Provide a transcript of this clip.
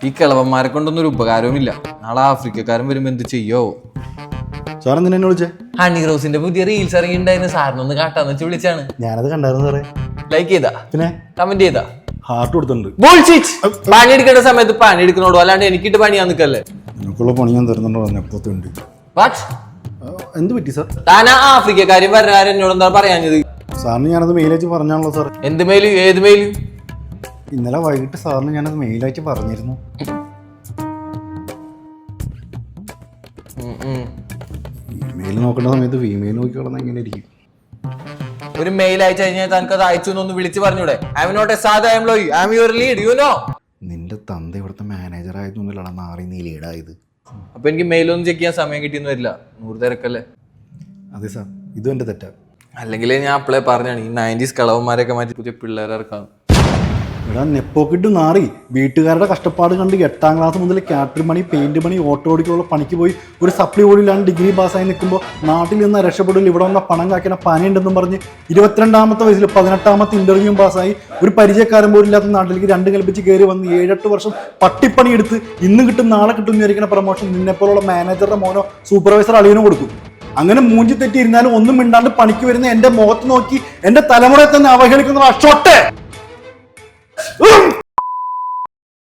ഈ കിളവന്മാരെ കൊണ്ടൊന്നും ഒരു ഉപകാരവുമില്ല. നാളെ ആഫ്രിക്കക്കാരൻ വരുമ്പോ എന്ത് ചെയ്യോ? സാർ എന്തിനാ എന്നെ വിളിച്ചേ? ഹണി റോസിന്റെ പുതിയ റീൽസ് ഇറങ്ങിണ്ടായിരുന്നു, സാറിനൊന്ന് കാട്ടാന്ന് വെച്ച് വിളിച്ചാണ്. ഞാനത് കണ്ടായിരുന്നു സാറേ. ലൈക്ക് ചെയ്താ? പിന്നെ കമന്റ് ചെയ്താ? ഹാർട്ട് കൊടുത്തിട്ടുണ്ട്. പണി എടുക്കേണ്ട സമയത്ത് പണി എടുക്കണോടോ, അല്ലാണ്ട് എനിക്കിട്ട് പണിയാൻ നിൽക്കല്ലേ. എനിക്കുള്ള പണി ഞാൻ തരുന്നുണ്ടോ? എപ്പോഴുണ്ട്. എന്ത് പറ്റി സാർ? താൻ ആ ആഫ്രിക്കക്കാരും വരണകാരൻ എന്നോട് എന്താ പറയാഞ്ഞത്? സാറിന് ഞാനത് മെയിൽ അയച്ച് പറഞ്ഞാണല്ലോ സാർ. എന്ത് മെയില്? ഏത് മെയില്? ഇന്നലെ വൈകിട്ട് സാറിന് ഞാനത് മെയിൽ അയച്ച് പറഞ്ഞിരുന്നു. മെയിൽ നോക്കേണ്ട സമയത്ത് ഫീമെയിൽ നോക്കി കിടന്ന എങ്ങനെ ഇരിക്കും? ഒരു മെയിൽ അയച്ചു കഴിഞ്ഞാൽ തനിക്ക് അത് അയച്ചു എന്നൊന്ന് വിളിച്ച് പറഞ്ഞൂടെ? ഐ എം നോട്ട് എ സാധാ employee, I M your lead, you know. നിന്റെ തന്ത ഇവിടുത്തെ മാനേജർ ആയതൊന്നുമില്ലടാ നാറി നീ ലീഡായത്. അപ്പൊ എനിക്ക് മെയിലൊന്നും ചെക്ക് ചെയ്യാൻ സമയം കിട്ടിയെന്ന് വരില്ല, 100 തിരക്കല്ലേ. അതെ സാർ, ഇതും എന്റെ തെറ്റാ. അല്ലെങ്കിൽ ഞാൻ അപ്പളേ പറഞ്ഞാണ് ഈ 90s കളവന്മാരെയൊക്കെ മാറ്റി പുതിയ പിള്ളേരെ ഇറക്കാം. ഇവിടെ നെപ്പോക്കിട്ട് നാറി വീട്ടുകാരുടെ കഷ്ടപ്പാട് കണ്ട് 8ാം ക്ലാസ് മുതൽ കാറ്ററിംഗ് പണി, പെയിന്റ് പണി, ഓട്ടോ ഓടിക്കുള്ള പണിക്ക് പോയി ഒരു സപ്ലി പോലില്ലാണ്ട് ഡിഗ്രി പാസ്സായി നിൽക്കുമ്പോൾ നാട്ടിൽ നിന്ന് രക്ഷപ്പെടില്ല, ഇവിടെ വന്ന പണം കാക്കുന്ന പനിയുണ്ടെന്നും പറഞ്ഞ് 22ാമത്തെ വയസ്സിൽ 18ാമത്തെ ഇന്റർവ്യൂ പാസ്സായി ഒരു പരിചയക്കാരൻ പോലും ഇല്ലാത്ത നാട്ടിലേക്ക് 2 കൽപ്പിച്ച് കയറി വന്ന് 7-8 വർഷം പട്ടിപ്പണി എടുത്ത് ഇന്ന് കിട്ടും നാളെ കിട്ടും വിചാരിക്കുന്ന പ്രൊമോഷൻ നിന്നെപ്പോലുള്ള മാനേജറുടെ മോനോ സൂപ്പർവൈസർ അളിയനോ കൊടുക്കും. അങ്ങനെ മൂഞ്ചി തെറ്റി ഇരുന്നാലും ഒന്നും മിണ്ടാണ്ട് പണിക്ക് വരുന്ന എന്റെ മുഖത്ത് നോക്കി എന്റെ തലമുറയെ തന്നെ അവഹേളിക്കുന്ന അഷോട്ടെ.